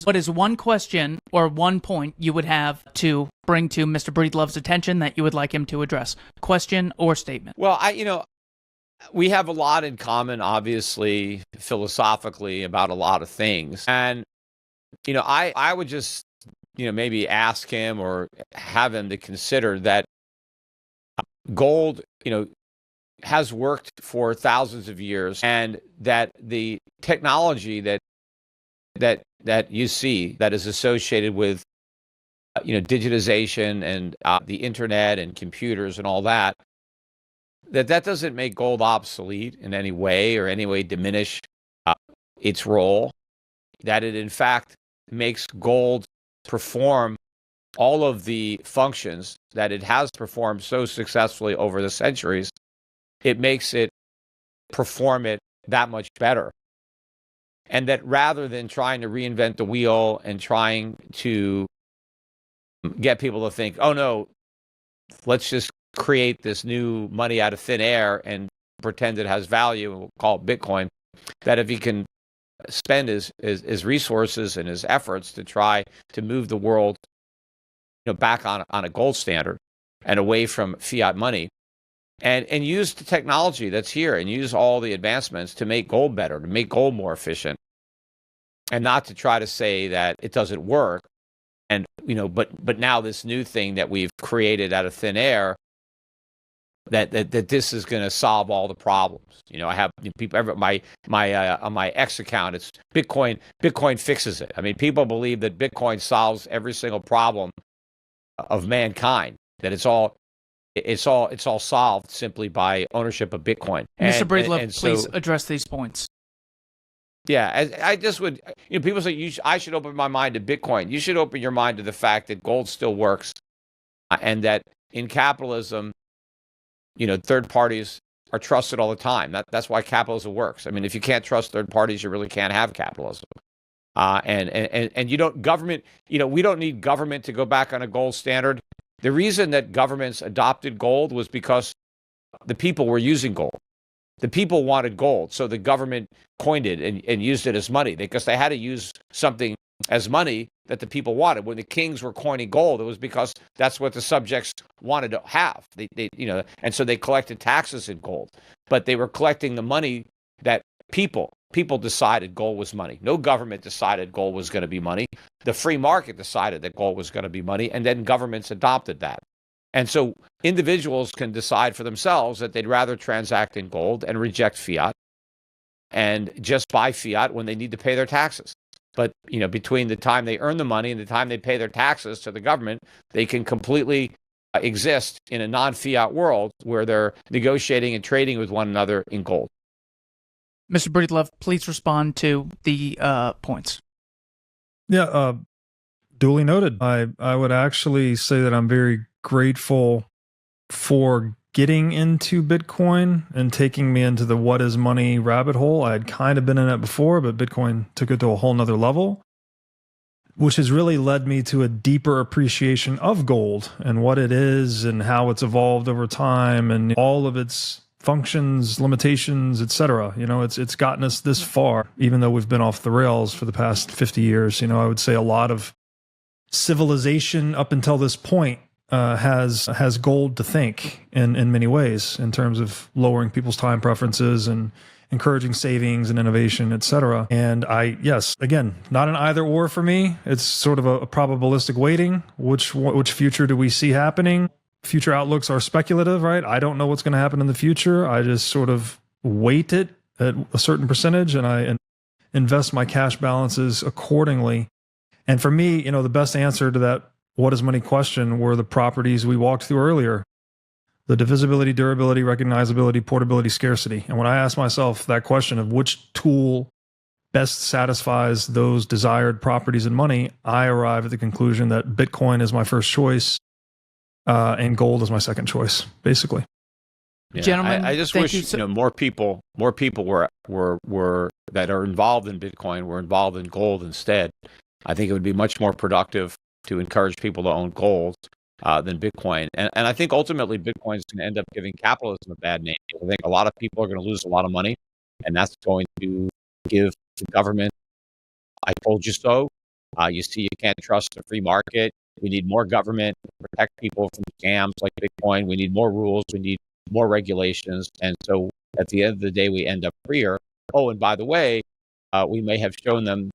what is one question or one point you would have to bring to Mr. Breedlove's attention that you would like him to address? Question or statement? Well, we have a lot in common, obviously, philosophically about a lot of things. And, I would just, maybe ask him or have him to consider that gold, has worked for thousands of years, and that the technology that you see that is associated with, digitization and the internet and computers and all that, that doesn't make gold obsolete in any way or any way diminish its role, that it in fact makes gold perform all of the functions that it has performed so successfully over the centuries. It makes it perform it that much better. And that rather than trying to reinvent the wheel and trying to get people to think, oh no, let's just create this new money out of thin air and pretend it has value and we'll call it Bitcoin, that if he can spend his resources and his efforts to try to move the world back on a gold standard and away from fiat money, and use the technology that's here and use all the advancements to make gold better, to make gold more efficient, and not to try to say that it doesn't work. And, but now this new thing that we've created out of thin air, that this is going to solve all the problems. I have people on my X account, it's Bitcoin fixes it. I mean, people believe that Bitcoin solves every single problem of mankind, that it's all solved simply by ownership of Bitcoin. Mr. Breedlove, please address these points. Yeah, I just would, people say I should open my mind to Bitcoin. You should open your mind to the fact that gold still works, and that in capitalism, third parties are trusted all the time. That's why capitalism works. I mean, if you can't trust third parties, you really can't have capitalism. And we don't need government to go back on a gold standard. The reason that governments adopted gold was because the people were using gold. The people wanted gold, so the government coined it and used it as money, because they had to use something as money that the people wanted. When the kings were coining gold, it was because that's what the subjects wanted to have. And so they collected taxes in gold, but they were collecting the money that people decided gold was money. No government decided gold was going to be money. The free market decided that gold was going to be money, and then governments adopted that. And so individuals can decide for themselves that they'd rather transact in gold and reject fiat and just buy fiat when they need to pay their taxes. But, between the time they earn the money and the time they pay their taxes to the government, they can completely exist in a non-fiat world where they're negotiating and trading with one another in gold. Mr. Breedlove, please respond to the points. Yeah, duly noted. I would actually say that I'm very grateful for getting into Bitcoin and taking me into the what is money rabbit hole. I had kind of been in it before, but Bitcoin took it to a whole nother level, which has really led me to a deeper appreciation of gold and what it is and how it's evolved over time and all of its functions, limitations, etc. It's gotten us this far, even though we've been off the rails for the past 50 years. I would say a lot of civilization up until this point has gold to think in many ways, in terms of lowering people's time preferences and encouraging savings and innovation, etc. And yes, again, not an either or for me. It's sort of a probabilistic weighting. Which future do we see happening? Future outlooks are speculative, right? I don't know what's going to happen in the future. I just sort of weight it at a certain percentage, and I invest my cash balances accordingly. And for me, the best answer to that what is money question were the properties we walked through earlier: the divisibility, durability, recognizability, portability, scarcity. And when I ask myself that question of which tool best satisfies those desired properties in money, I arrive at the conclusion that Bitcoin is my first choice, and gold is my second choice, basically. Yeah, Gentlemen, I just wish more people were that are involved in Bitcoin were involved in gold instead. I think it would be much more productive to encourage people to own gold than Bitcoin. And I think ultimately Bitcoin is going to end up giving capitalism a bad name. I think a lot of people are going to lose a lot of money, and that's going to give the government, I told you so, You see, you can't trust the free market. We need more government to protect people from scams like Bitcoin. We need more rules. We need more regulations. And so at the end of the day, we end up freer. Oh, and by the way, we may have shown them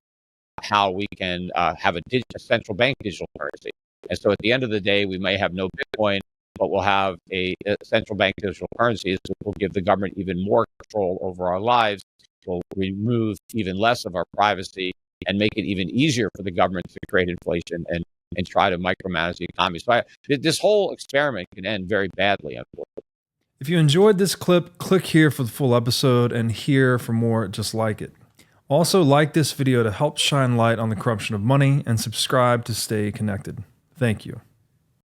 how we can have a central bank digital currency. And so at the end of the day, we may have no Bitcoin, but we'll have a central bank digital currency that will give the government even more control over our lives. Will remove even less of our privacy and make it even easier for the government to create inflation and try to micromanage the economy. So this whole experiment can end very badly, unfortunately. If you enjoyed this clip, click here for the full episode and here for more just like it. Also, like this video to help shine light on the corruption of money and subscribe to stay connected. Thank you.